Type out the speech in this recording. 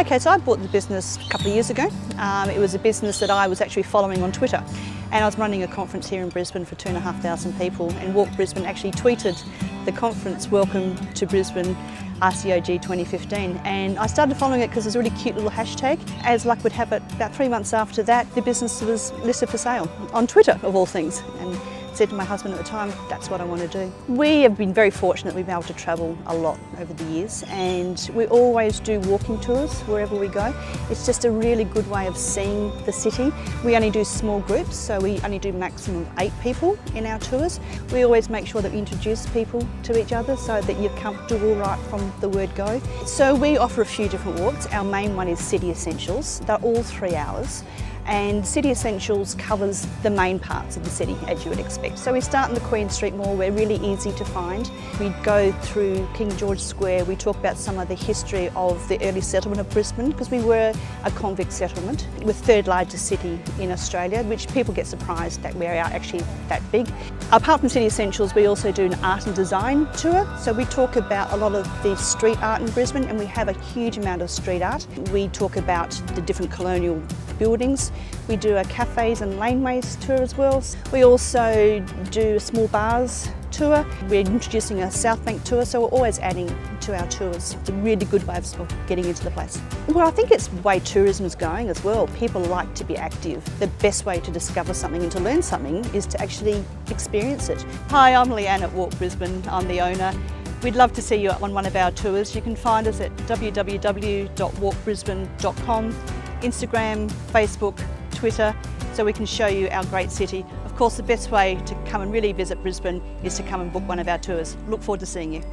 Okay, so I bought the business a couple of years ago. It was a business that I was actually following on Twitter, and I was running a conference here in Brisbane for 2,500 people, and Walk Brisbane actually tweeted the conference, "Welcome to Brisbane RCOG 2015, and I started following it because it's a really cute little hashtag. As luck would have it, about 3 months after that, the business was listed for sale on Twitter, of all things, and said to my husband at the time, that's what I want to do. We have been very fortunate we've been able to travel a lot over the years, and we always do walking tours wherever we go. It's just a really good way of seeing the city. We only do small groups, so we only do maximum of 8 people in our tours. We always make sure that we introduce people to each other so that you're comfortable right from the word go. So we offer a few different walks. Our main one is City Essentials. They're all 3 hours. And City Essentials covers the main parts of the city, as you would expect. So we start in the Queen Street Mall, we're really easy to find. We go through King George Square, we talk about some of the history of the early settlement of Brisbane, because we were a convict settlement. We're the 3rd largest city in Australia, which people get surprised that we're actually that big. Apart from City Essentials, we also do an art and design tour. So we talk about a lot of the street art in Brisbane, and we have a huge amount of street art. We talk about the different colonial buildings. We do a cafes and laneways tour as well. We also do a small bars tour. We're introducing a South Bank tour, so we're always adding to our tours. It's a really good way of getting into the place. Well, I think it's the way tourism is going as well. People like to be active. The best way to discover something and to learn something is to actually experience it. Hi, I'm Leanne at Walk Brisbane. I'm the owner. We'd love to see you on one of our tours. You can find us at www.walkbrisbane.com, Instagram, Facebook, Twitter, so we can show you our great city. Of course, the best way to come and really visit Brisbane is to come and book one of our tours. Look forward to seeing you.